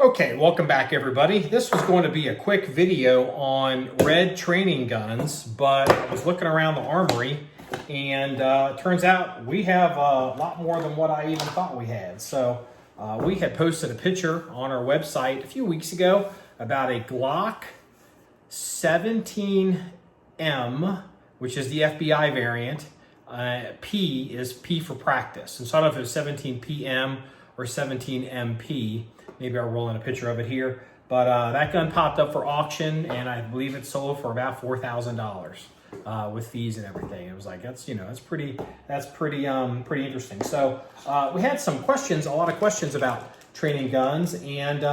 Okay, welcome back everybody. This was going to be a quick video on red training guns, but I was looking around the armory and it turns out we have a lot more than what I even thought we had. So we had posted a picture on our website a few weeks ago about a Glock 17M, which is the FBI variant. P is P for practice. And so I don't know if it's 17PM or 17MP. Maybe I'll roll in a picture of it here. But that gun popped up for auction, and I believe it sold for about $4,000 with fees and everything. It was like that's pretty interesting. So we had some questions, a lot of questions about training guns, and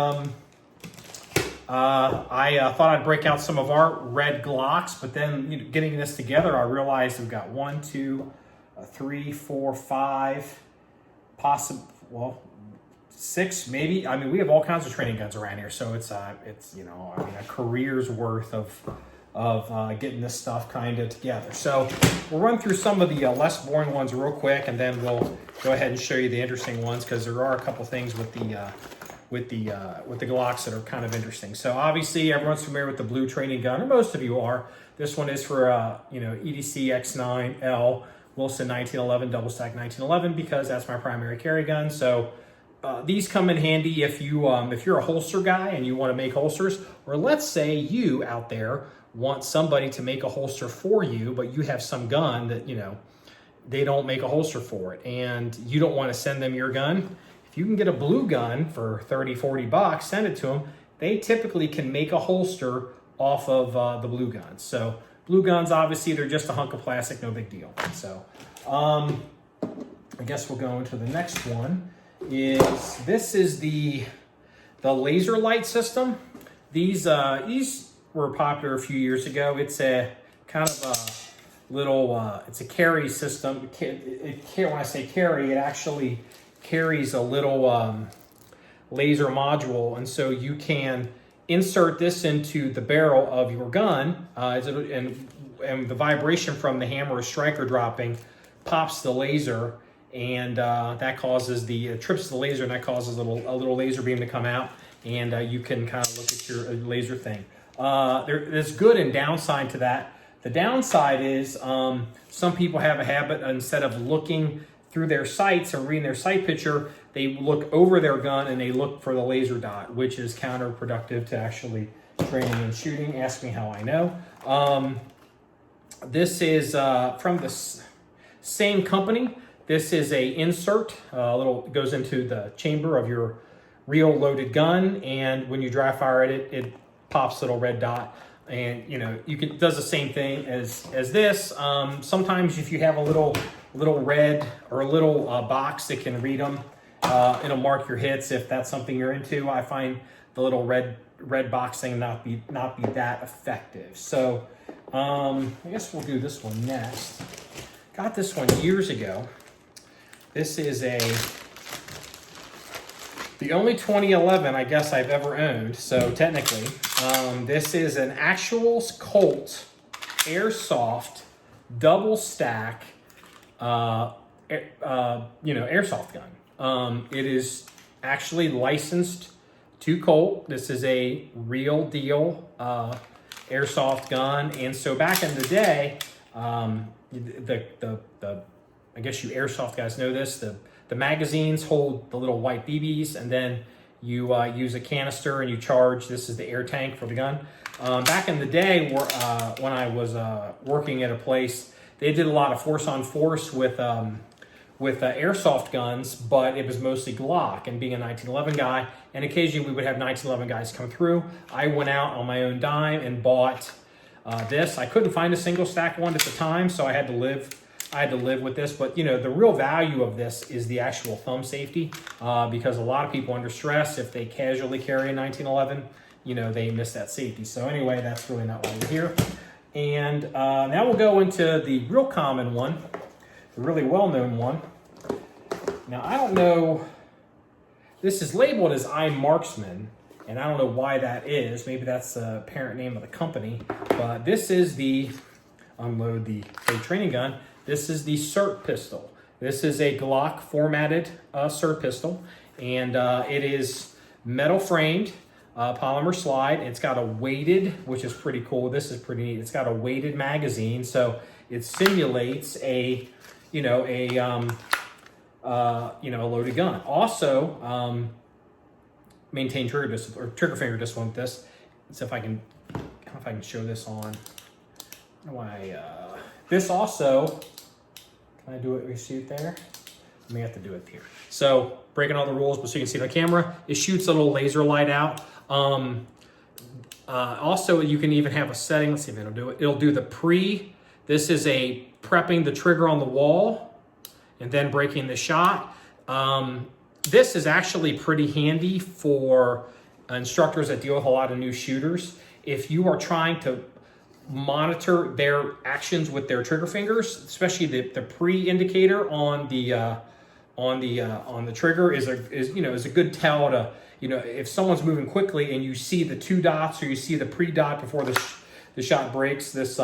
I thought I'd break out some of our red Glocks. But then getting this together, I realized we've got 1, 2, 3, 4, 5, well, 6 maybe. I mean, we have all kinds of training guns around here, so it's a career's worth of getting this stuff kind of together. So we'll run through some of the less boring ones real quick, and then we'll go ahead and show you the interesting ones, because there are a couple things with the Glocks that are kind of interesting. So obviously everyone's familiar with the blue training gun, or most of you are. This one is for EDC X9L Wilson 1911 double stack 1911, because that's my primary carry gun. So these come in handy if you're a holster guy and you want to make holsters, or let's say you out there want somebody to make a holster for you, but you have some gun that they don't make a holster for it, and you don't want to send them your gun. If you can get a blue gun for 30, 40 bucks, send it to them. They typically can make a holster off of the blue guns. So blue guns, obviously, they're just a hunk of plastic, no big deal. So I guess we'll go into the next one. This is the laser light system. These were popular a few years ago. It's a kind of a little it's a carry system. When I say carry, it actually carries a little laser module, and so you can insert this into the barrel of your gun, and the vibration from the hammer or striker dropping pops the laser, and that causes trips the laser, and that causes a little laser beam to come out, and you can kind of look at your laser thing. There's good and downside to that. The downside is some people have a habit, instead of looking through their sights or reading their sight picture, they look over their gun and they look for the laser dot, which is counterproductive to actually training and shooting. Ask me how I know. This is from the same company. This is a insert, it goes into the chamber of your real loaded gun, and when you dry fire it pops a little red dot, and it does the same thing as this. Sometimes if you have a little red or a little box that can read them, it'll mark your hits if that's something you're into. I find the little red box thing not be that effective. So I guess we'll do this one next. Got this one years ago. This is the only 2011 I guess I've ever owned. So technically, this is an actual Colt Airsoft double stack, airsoft gun. It is actually licensed to Colt. This is a real deal airsoft gun, and so back in the day, I guess you airsoft guys know this. The magazines hold the little white BBs, and then you use a canister and you charge. This is the air tank for the gun. Back in the day, when I was working at a place, they did a lot of force-on-force with airsoft guns, but it was mostly Glock. And being a 1911 guy, and occasionally we would have 1911 guys come through, I went out on my own dime and bought this. I couldn't find a single stack one at the time, so I had to live with this. But the real value of this is the actual thumb safety, because a lot of people under stress, if they casually carry a 1911, they miss that safety. So anyway, that's really not why we're here. And now we'll go into the real common one, the really well-known one. Now, I don't know, this is labeled as I'm Marksman, and I don't know why that is. Maybe that's the parent name of the company. But this is unload the training gun. This is the Cert Pistol. This is a Glock formatted Cert Pistol, and it is metal framed polymer slide. It's got a weighted, which is pretty cool. This is pretty neat. It's got a weighted magazine, so it simulates a a loaded gun. Also, maintain trigger discipline or trigger finger discipline with this. So if I can show this on. This also, can I do it? We shoot there. I may have to do it here. So breaking all the rules, but so you can see the camera, it shoots a little laser light out. Also, you can even have a setting. Let's see if it'll do it. It'll do the pre. This is a prepping the trigger on the wall and then breaking the shot. This is actually pretty handy for instructors that deal with a lot of new shooters. If you are trying to monitor their actions with their trigger fingers, especially the pre-indicator on the trigger is a good tell to, if someone's moving quickly and you see the 2 dots or you see the pre-dot before the shot breaks, this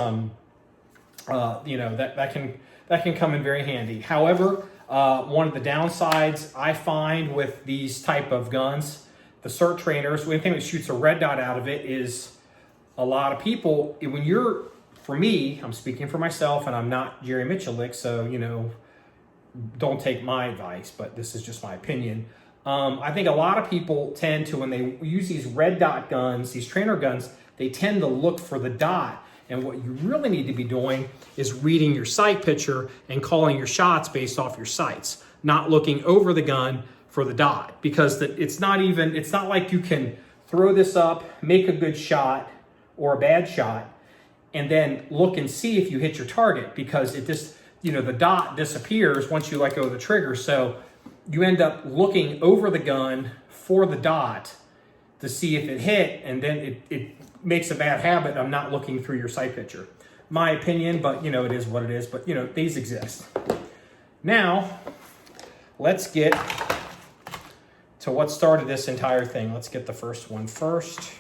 that can come in very handy. However, one of the downsides I find with these type of guns, the Cert Trainers, one thing that shoots a red dot out of it is a lot of people, for me, I'm speaking for myself and I'm not Jerry Michalik, so, don't take my advice, but this is just my opinion. I think a lot of people tend to, when they use these red dot guns, these trainer guns, they tend to look for the dot. And what you really need to be doing is reading your sight picture and calling your shots based off your sights, not looking over the gun for the dot, because it's not like you can throw this up, make a good shot or a bad shot, and then look and see if you hit your target, because it just, the dot disappears once you let go of the trigger. So you end up looking over the gun for the dot to see if it hit, and then it makes a bad habit of not looking through your sight picture. My opinion, but it is what it is, but these exist. Now, let's get to what started this entire thing. Let's get the first one first.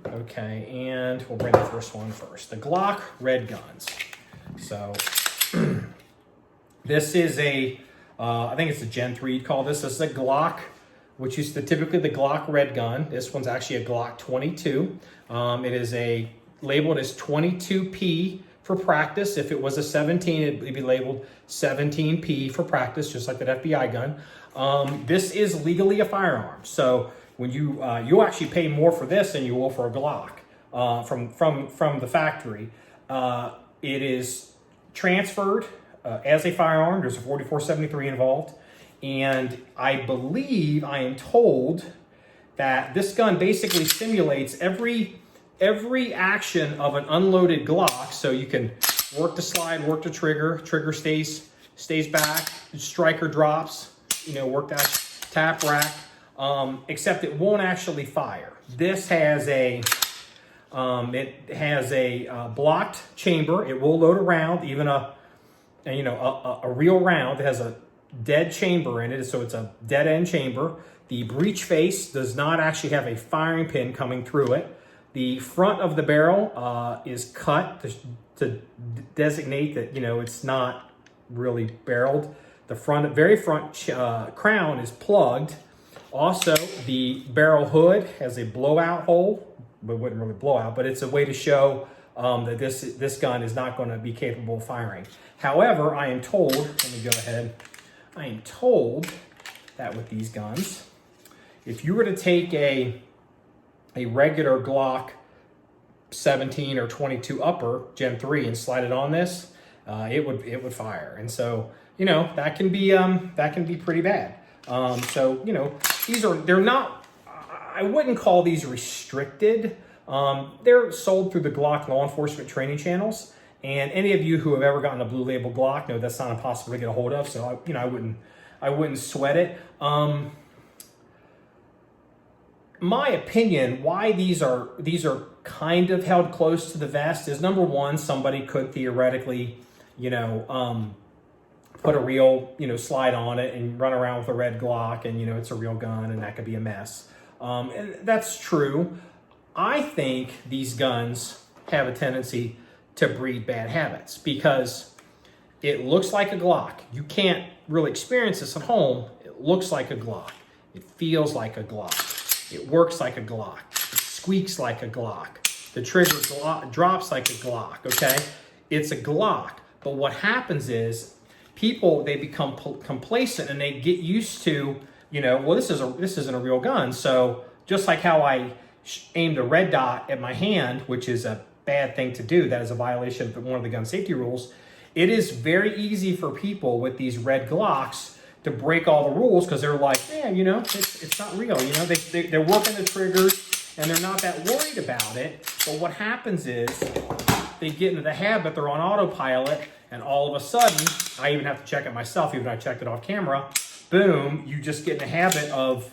Okay, and we'll bring the first one first. The Glock Red Guns. So, this is I think it's a Gen 3 you'd call this. This is a Glock, which is typically the Glock Red Gun. This one's actually a Glock 22. It is labeled as 22P for practice. If it was a 17, it'd be labeled 17P for practice, just like that FBI gun. This is legally a firearm. So when you'll actually pay more for this than you will for a Glock from the factory. It is transferred as a firearm. There's a 4473 involved. And I am told that this gun basically simulates every action of an unloaded Glock. So you can work the slide, work the trigger stays back, striker drops, work that tap rack, except it won't actually fire. This has a blocked chamber. It will load a round, even a real round. It has a dead chamber in it, so it's a dead end chamber. The breech face does not actually have a firing pin coming through it. The front of the barrel is cut to designate that it's not really barreled. The very front crown is plugged. Also, the barrel hood has a blowout hole. It wouldn't really blow out, but it's a way to show that this gun is not going to be capable of firing. However, I am told, let me go ahead. I am told that with these guns, if you were to take a regular Glock 17 or 22 upper Gen 3 and slide it on this, it would fire. And so, that can be pretty bad. They're not, I wouldn't call these restricted. They're sold through the Glock law enforcement training channels. And any of you who have ever gotten a blue label Glock know that's not impossible to get a hold of. So I wouldn't sweat it. My opinion, why these are kind of held close to the vest is, number one, somebody could theoretically, put a real, slide on it and run around with a red Glock, and it's a real gun, and that could be a mess. And that's true. I think these guns have a tendency to breed bad habits because it looks like a Glock. You can't really experience this at home. It looks like a Glock. It feels like a Glock. It works like a Glock. It squeaks like a Glock. The trigger drops like a Glock, okay? It's a Glock. But what happens is people, they become complacent and they get used to, you know, well, this isn't a real gun. So just like how I aimed a red dot at my hand, which is a bad thing to do, that is a violation of one of the gun safety rules, it is very easy for people with these red Glocks to break all the rules because they're like, man, you know, it's not real. You know, they're working the triggers and they're not that worried about it. But what happens is they get into the habit, they're on autopilot, and all of a sudden, I even have to check it myself, even though I checked it off camera, boom, you just get in the habit of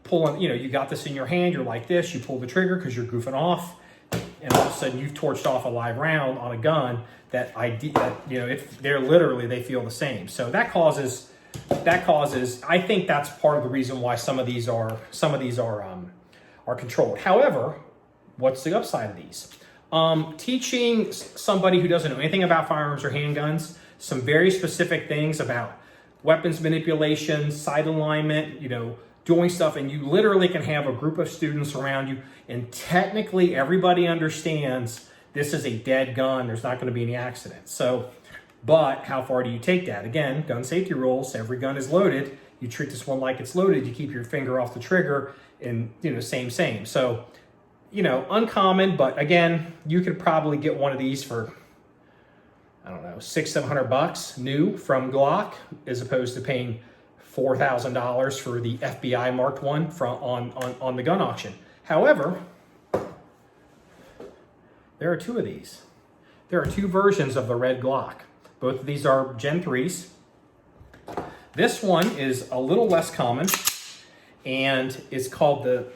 pulling, you know, you got this in your hand, you're like this, you pull the trigger because you're goofing off, and all of a sudden you've torched off a live round on a gun that you know, they're literally, they feel the same. So that causes, I think that's part of the reason why some of these are controlled. However, what's the upside of these? Teaching somebody who doesn't know anything about firearms or handguns some very specific things about weapons manipulation, sight alignment, you know, doing stuff, and you literally can have a group of students around you, and technically everybody understands this is a dead gun, there's not going to be any accidents. So, but how far do you take that? Again, gun safety rules, every gun is loaded, you treat this one like it's loaded, you keep your finger off the trigger, and, you know, same. So, you know, uncommon, but again, you could probably get one of these for, I don't know, $600-700 new from Glock, as opposed to paying $4,000 for the FBI marked one on the gun auction. However, there are two of these. There are two versions of the red Glock. Both of these are Gen 3s. This one is a little less common, and it's called the,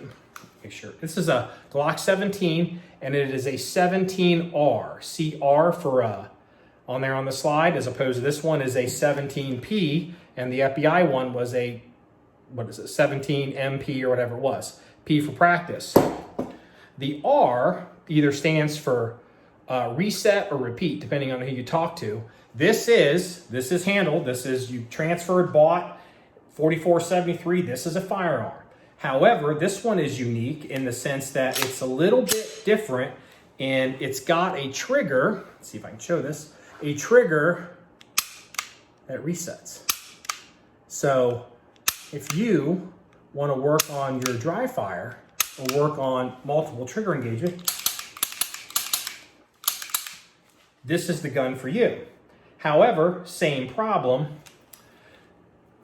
sure, this is a Glock 17, and it is a 17R, CR for on there on the slide, as opposed to this one is a 17P, and the FBI one was a, what is it, 17MP or whatever it was, P for practice. The R either stands for reset or repeat, depending on who you talk to. This is handled, this is you transferred, bought, 4473, this is a firearm. However, this one is unique in the sense that it's a little bit different, and it's got a trigger, let's see if I can show this, a trigger that resets. So if you want to work on your dry fire or work on multiple trigger engagement, this is the gun for you. However, same problem,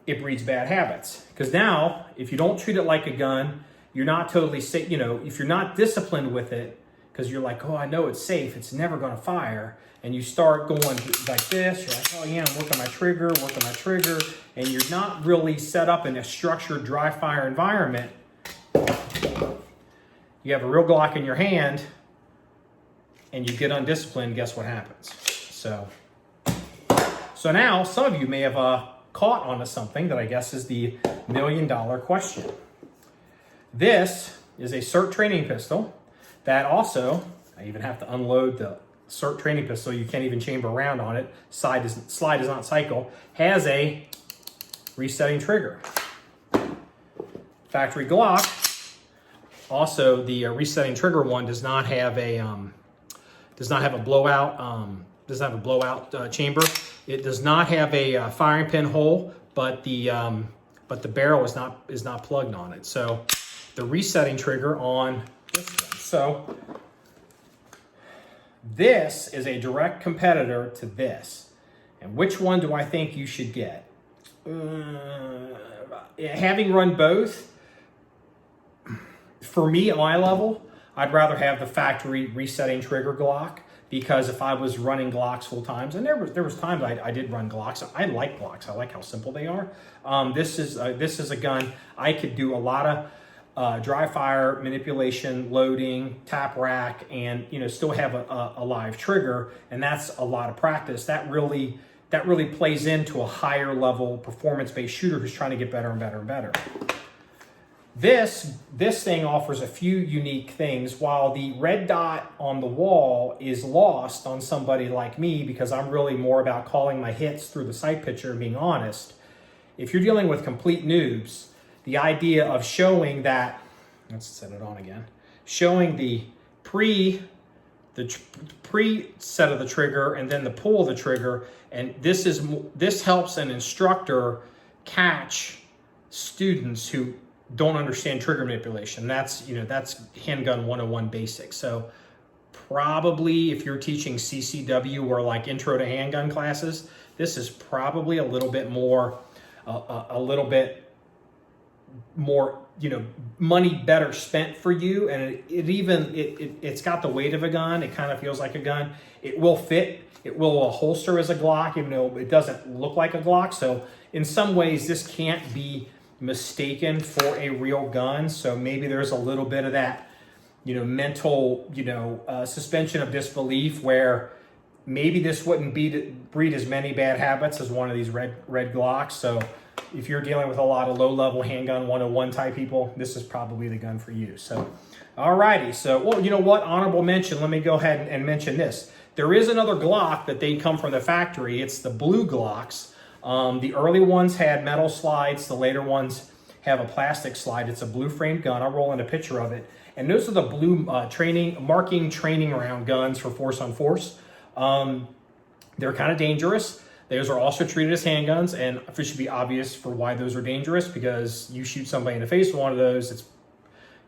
it breeds bad habits. Because now, if you don't treat it like a gun, you're not totally safe. You know, if you're not disciplined with it, because you're like, oh, I know it's safe, it's never going to fire, and you start going like this, you're like, oh yeah, I'm working my trigger, and you're not really set up in a structured dry fire environment. You have a real Glock in your hand, and you get undisciplined, guess what happens? So now, some of you may have caught onto something that I guess is the $1 million question. This is a Cert training pistol that also, I even have to unload the Cert training pistol, you can't even chamber around on it, slide does not cycle, has a resetting trigger. Factory Glock, also the resetting trigger one does not have a blowout chamber. It does not have a firing pin hole, but the barrel is not plugged on it. So the resetting trigger on this one. So this is a direct competitor to this. And which one do I think you should get? Having run both, for me, at my level, I'd rather have the factory resetting trigger Glock, because if I was running Glocks full times, and there was times I did run Glocks. I like Glocks. I like how simple they are. This is a gun I could do a lot of dry fire manipulation, loading, tap rack, and still have a live trigger, and that's a lot of practice. That really plays into a higher level performance-based shooter who's trying to get better and better and better. This thing offers a few unique things. While the red dot on the wall is lost on somebody like me, because I'm really more about calling my hits through the sight picture and being honest, if you're dealing with complete noobs, the idea of showing that let's set it on again, showing the pre set of the trigger and then the pull of the trigger. And this helps an instructor catch students who don't understand trigger manipulation. That's handgun 101 basics. So probably if you're teaching CCW or like intro to handgun classes, this is probably a little bit more money better spent for you. And it's got the weight of a gun. It kind of feels like a gun. It will fit. It will holster as a Glock, even though it doesn't look like a Glock. So in some ways, this can't be mistaken for a real gun. So maybe there's a little bit of that, mental, suspension of disbelief where maybe this wouldn't breed as many bad habits as one of these red Glocks. So if you're dealing with a lot of low-level handgun 101 type people, this is probably the gun for you. So, alrighty. So, well, you know what? Honorable mention. Let me go ahead and mention this. There is another Glock that they come from the factory. It's the blue Glocks. The early ones had metal slides. The later ones have a plastic slide. It's a blue framed gun. I'll roll in a picture of it. And those are the blue marking training round guns for force on force. They're kind of dangerous. Those are also treated as handguns, and it should be obvious for why those are dangerous, because you shoot somebody in the face with one of those,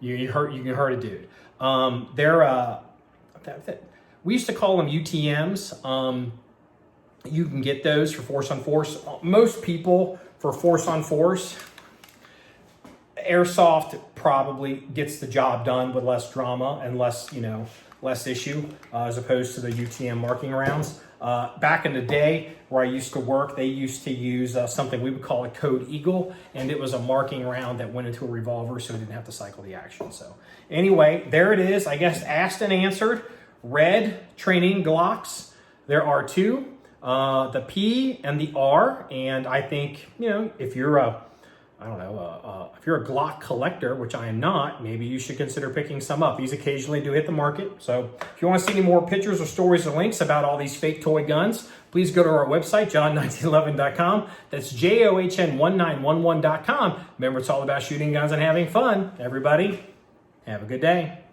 you can hurt a dude. We used to call them UTMs. You can get those for force on force. Most people for force on force, Airsoft probably gets the job done with less drama and less issue as opposed to the UTM marking rounds. Back in the day where I used to work, they used to use something we would call a Code Eagle, and it was a marking round that went into a revolver, so we didn't have to cycle the action. So anyway, there it is. I guess asked and answered. Red training Glocks. There are two, the P and the R, and I think if you're if you're a Glock collector, which I am not, maybe you should consider picking some up. These occasionally do hit the market. So if you want to see any more pictures or stories or links about all these fake toy guns, please go to our website, john1911.com. That's JOHN1911.com. Remember, it's all about shooting guns and having fun. Everybody, have a good day.